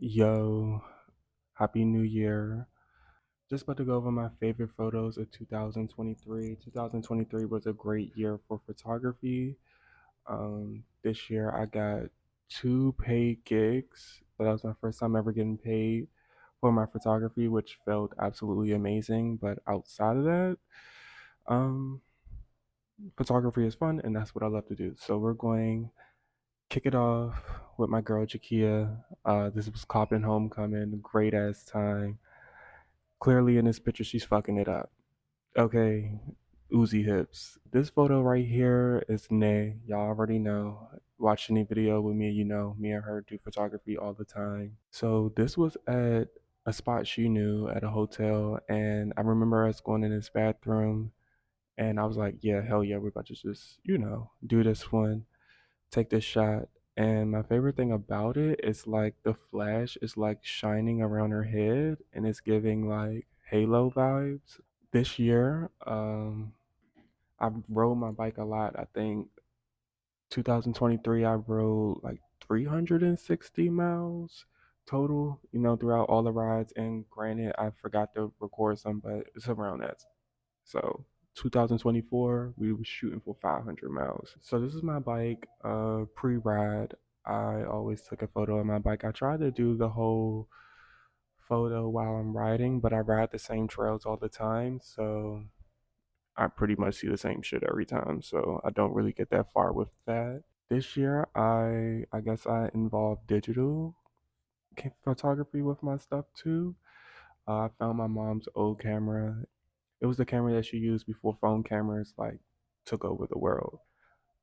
Yo, Happy New Year. Just about to go over my favorite photos of 2023. 2023 was a great year for photography. This year I got two paid gigs. That was my first time ever getting paid for my photography, which felt absolutely amazing. But outside of that, um, photography is fun and that's what I love to do. So we're going kick it off with my girl Jakia. This was Coppin Homecoming, great ass time. Clearly in this picture, she's fucking it up. Okay, Uzi hips. This photo right here is Nay. Y'all already know. Watch any video with me, you know, me and her do photography all the time. So this was at a spot she knew at a hotel, and I remember us going in this bathroom, and I was like, yeah, hell yeah, we're about to just, do this one, take this shot. And my favorite thing about it is like the flash is like shining around her head and it's giving like halo vibes. This year, I've rode my bike a lot. I think 2023 I rode like 360 miles total, throughout all the rides. And granted, I forgot to record some, but it's around that. So 2024, we were shooting for 500 miles. So this is my bike, pre-ride. I always took a photo of my bike. I tried to do the whole photo while I'm riding, but I ride the same trails all the time, so I pretty much see the same shit every time. So I don't really get that far with that. This year, I guess I involved digital photography with my stuff too. I found my mom's old camera. It was the camera that she used before phone cameras like took over the world.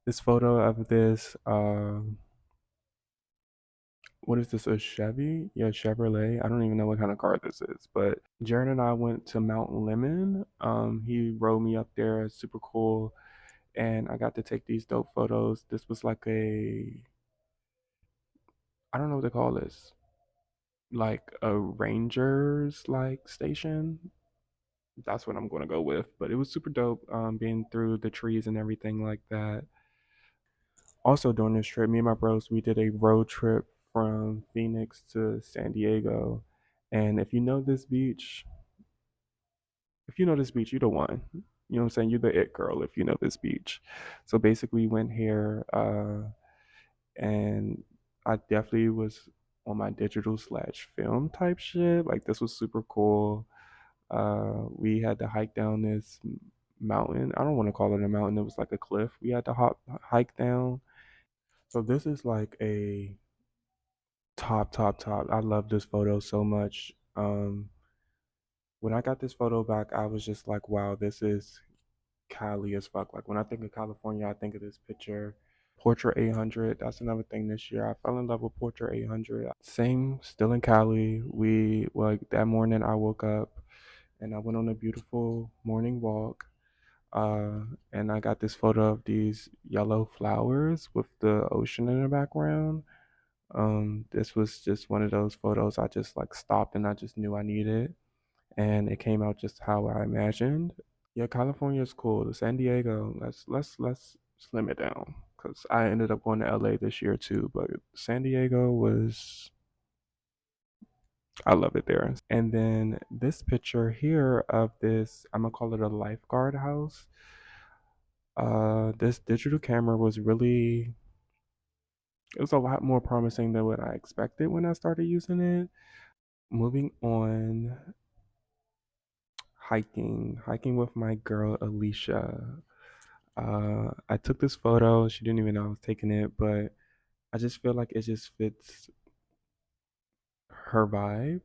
This photo of this, what is this? A Chevy? Yeah, Chevrolet. I don't even know what kind of car this is. But Jared and I went to Mount Lemon. He rode me up there. It's super cool, and I got to take these dope photos. This was like I don't know what they call this, like a ranger's like station. That's what I'm gonna go with. But it was super dope, being through the trees and everything like that. Also during this trip, me and my bros, we did a road trip from Phoenix to San Diego. And if you know this beach, you're the one. You know what I'm saying? You're the it girl if you know this beach. So basically we went here, and I definitely was on my digital slash film type shit. Like this was super cool. We had to hike down this mountain. I don't want to call it a mountain. It was like a cliff. We had to hike down. So this is like a top, top, top. I love this photo so much. When I got this photo back, I was just like, wow, this is Cali as fuck. Like when I think of California, I think of this picture. Portrait 800. That's another thing this year. I fell in love with Portrait 800. Same, still in Cali. Like that morning I woke up and I went on a beautiful morning walk. And I got this photo of these yellow flowers with the ocean in the background. This was just one of those photos I just like stopped and I just knew I needed, and it came out just how I imagined. Yeah, California is cool. San Diego, let's slim it down because I ended up going to LA this year too, but San Diego was I love it there. And then this picture here of this, I'm gonna call it a lifeguard house. This digital camera was really it was a lot more promising than what I expected when I started using it. Moving on, hiking with my girl Alicia. I took this photo. She didn't even know I was taking it, but I just feel like it just fits her vibe.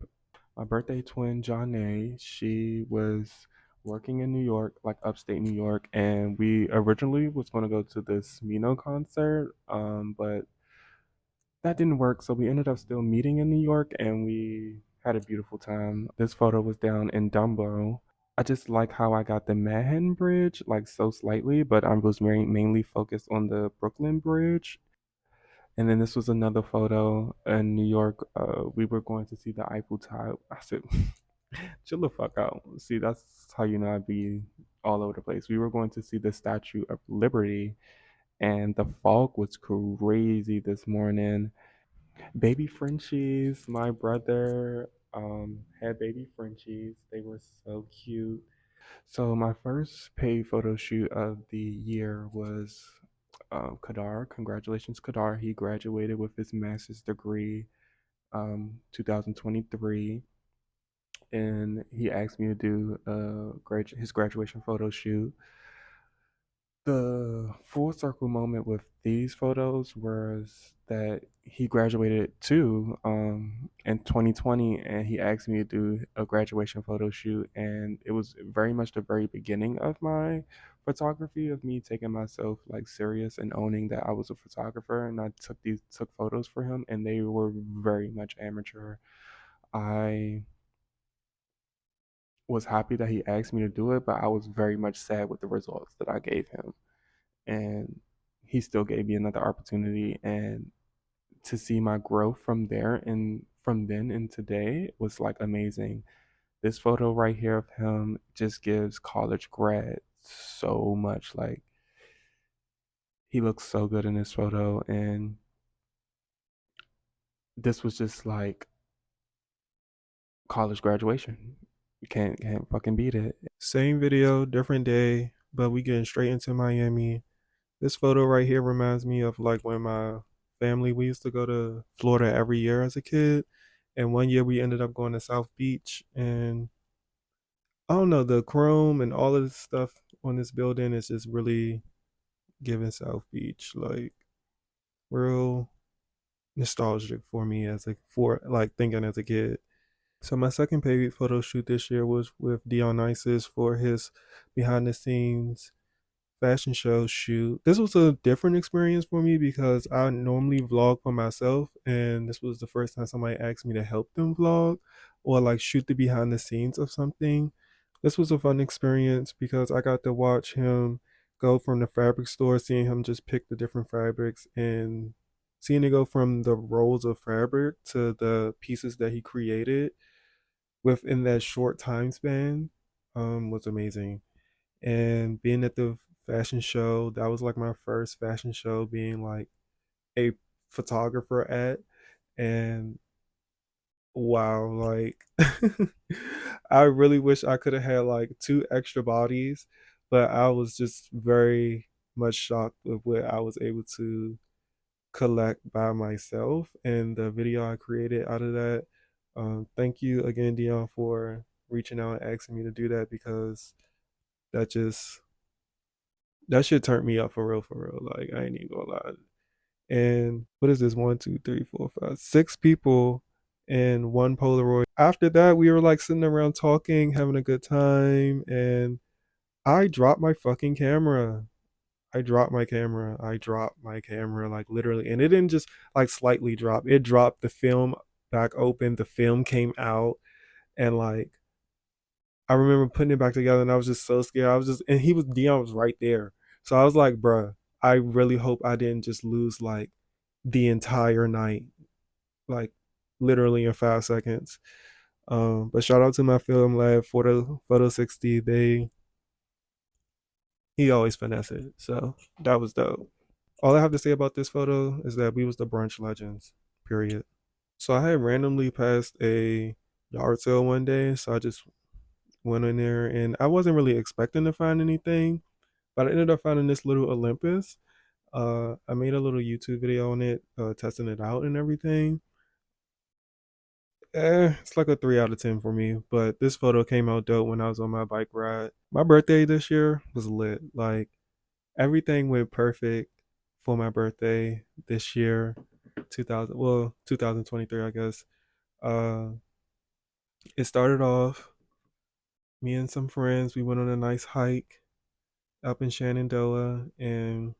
My birthday twin, Janae, she was working in New York, like upstate New York, and we originally was going to go to this Mino concert, but that didn't work. So we ended up still meeting in New York, and we had a beautiful time. This photo was down in Dumbo. I just like how I got the Manhattan Bridge like so slightly, but I was mainly focused on the Brooklyn Bridge. And then this was another photo in New York. We were going to see the Eiffel Tower. I said, chill the fuck out. See, that's how you know I'd be all over the place. We were going to see the Statue of Liberty, and the fog was crazy this morning. Baby Frenchies. My brother had baby Frenchies. They were so cute. So my first paid photo shoot of the year was Kadar. Congratulations, Kadar. He graduated with his master's degree 2023, and he asked me to do his graduation photo shoot. The full circle moment with these photos was that he graduated too in 2020, and he asked me to do a graduation photo shoot, and it was very much the very beginning of my photography, of me taking myself like serious and owning that I was a photographer, and I took photos for him, and they were very much amateur. I was happy that he asked me to do it, but I was very much sad with the results that I gave him, and he still gave me another opportunity. And to see my growth from there and from then and today was like amazing. This photo right here of him just gives college grad so much. Like, he looks so good in this photo, and this was just like college graduation. You can't fucking beat it. Same video, different day, but we getting straight into Miami. This photo right here reminds me of like when my family, we used to go to Florida every year as a kid. And one year we ended up going to South Beach. And I don't know, the chrome and all of this stuff on this building is just really giving South Beach like real nostalgic for me as like for like thinking as a kid. So my second paid photo shoot this year was with Dion Isis for his behind the scenes fashion show shoot. This was a different experience for me because I normally vlog for myself, and this was the first time somebody asked me to help them vlog or like shoot the behind the scenes of something. This was a fun experience because I got to watch him go from the fabric store, seeing him just pick the different fabrics and seeing it go from the rolls of fabric to the pieces that he created within that short time span was amazing. And being at the fashion show, that was like my first fashion show being like a photographer at. And wow, like I really wish I could have had like two extra bodies, but I was just very much shocked with what I was able to collect by myself and the video I created out of that. Thank you again, Dion, for reaching out and asking me to do that, because that just that shit turned me up for real, for real. Like, I ain't even gonna lie. And what is this? One, two, three, four, five, six people and one Polaroid. After that, we were like sitting around talking, having a good time, and I dropped my fucking camera. I dropped my camera. I dropped my camera, like literally. And it didn't just like slightly drop. It dropped the film back open. The film came out, and like I remember putting it back together, and I was just so scared. I was just, and Dion was right there. So I was like, bruh, I really hope I didn't just lose like the entire night, like literally in 5 seconds. But shout out to my film lab, Photo 60. He always finesse it. So that was dope. All I have to say about this photo is that we was the brunch legends, period. So I had randomly passed a yard sale one day, so I just went in there, and I wasn't really expecting to find anything, but I ended up finding this little Olympus. I made a little YouTube video on it, testing it out and everything. It's like a 3 out of 10 for me. But this photo came out dope when I was on my bike ride. My birthday this year was lit. Like, everything went perfect for my birthday this year, 2023, I guess. Uh, it started off me and some friends. We went on a nice hike up in Shenandoah, and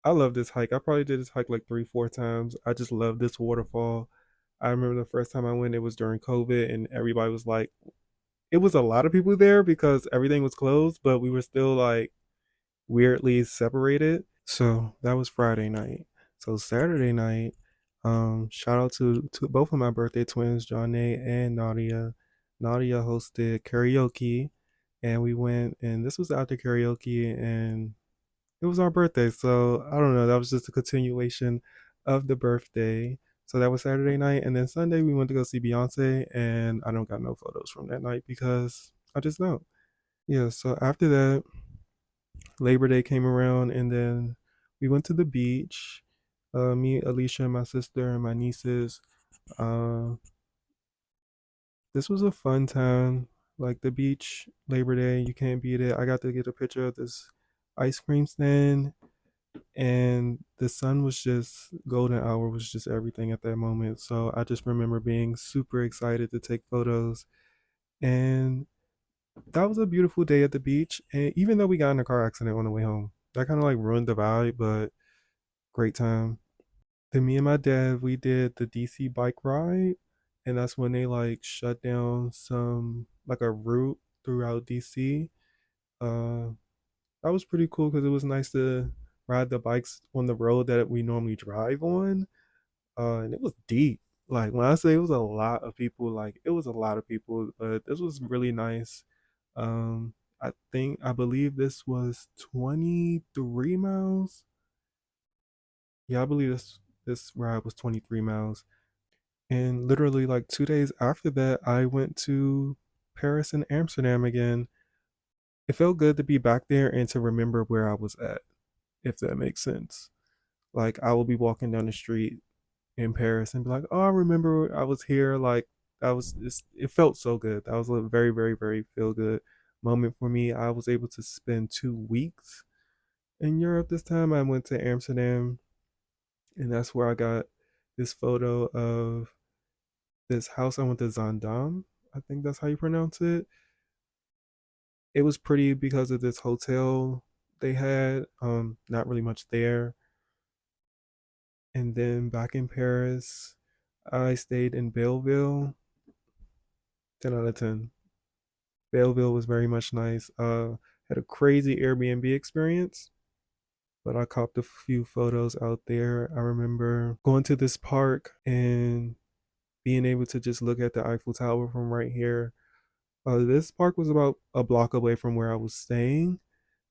I love this hike. I probably did this hike like 3, 4 times. I just love this waterfall. I remember the first time I went, it was during COVID, and everybody was like, it was a lot of people there because everything was closed, but we were still like weirdly separated. So that was Friday night. So Saturday night, shout out to both of my birthday twins, Johnny and Nadia. Nadia hosted karaoke, and we went, and this was after karaoke, and it was our birthday. So I don't know, that was just a continuation of the birthday. So that was Saturday night. And then Sunday, we went to go see Beyonce. And I don't got no photos from that night because I just don't. Yeah, so after that, Labor Day came around. And then we went to the beach. Me, Alicia, and my sister, and my nieces. Uh, this was a fun time. Like the beach, Labor Day, you can't beat it. I got to get a picture of this ice cream stand, and the sun was just golden hour was just everything at that moment. So I just remember being super excited to take photos, and that was a beautiful day at the beach. And even though we got in a car accident on the way home, that kind of like ruined the vibe, but great time. Then me and my dad, we did the DC bike ride, and that's when they like shut down some like a route throughout DC. Uh, that was pretty cool because it was nice to ride the bikes on the road that we normally drive on. And it was deep. Like when I say it was a lot of people, like it was a lot of people, but this was really nice. I believe this was 23 miles. Yeah, I believe this ride was 23 miles. And literally like 2 days after that, I went to Paris and Amsterdam again. It felt good to be back there and to remember where I was at, if that makes sense. Like I will be walking down the street in Paris and be like, "Oh, I remember I was here." Like that was just, it felt so good. That was a very, very, very feel good moment for me. I was able to spend 2 weeks in Europe this time. I went to Amsterdam, and that's where I got this photo of this house. I went to Zandam. I think that's how you pronounce it. It was pretty because of this hotel they had. Not really much there. And then back in Paris, I stayed in Belleville. 10 out of 10. Belleville was very much nice. Had a crazy Airbnb experience, but I copped a few photos out there. I remember going to this park and being able to just look at the Eiffel Tower from right here. This park was about a block away from where I was staying.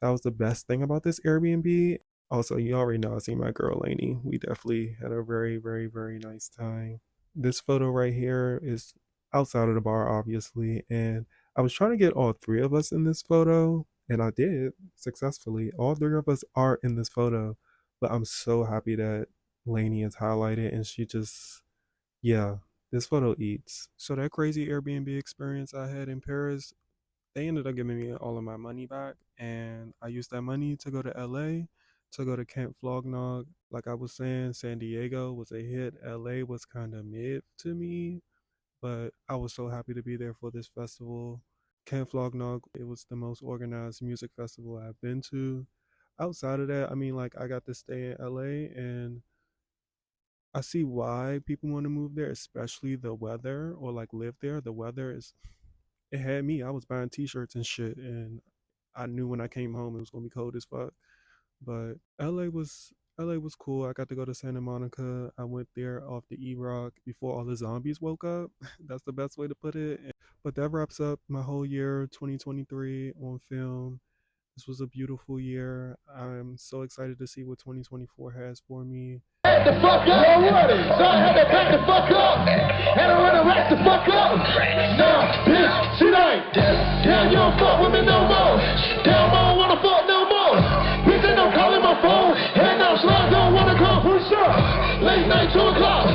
That was the best thing about this Airbnb. Also, you already know I seen my girl Lainey. We definitely had a very, very, very nice time. This photo right here is outside of the bar, obviously, and I was trying to get all three of us in this photo, and I did successfully. All three of us are in this photo, but I'm so happy that Lainey is highlighted and she just, yeah, this photo eats. So that crazy Airbnb experience I had in Paris, they ended up giving me all of my money back, and I used that money to go to LA, to go to Camp Flognog. Like I was saying, San Diego was a hit. LA was kind of mid to me, but I was so happy to be there for this festival. Camp Flognog, it was the most organized music festival I've been to. Outside of that, I mean, like I got to stay in LA, and I see why people want to move there, especially the weather or like live there. The weather is, it had me. I was buying t-shirts and shit, and I knew when I came home it was gonna be cold as fuck. But LA was cool. I got to go to Santa Monica. I went there off the E-Rock before all the zombies woke up. That's the best way to put it. But that wraps up my whole year 2023 on film. This was a beautiful year. I'm so excited to see what 2024 has for me. Back the fuck up already. So I had to back the fuck up. And I run the rest the fuck up. Nah, bitch, tonight. Damn, you don't fuck with me no more. Damn, I don't wanna fuck no more. Bitch, ain't no calling my phone. And now slugs don't wanna come. What's up? Late night, 2 o'clock.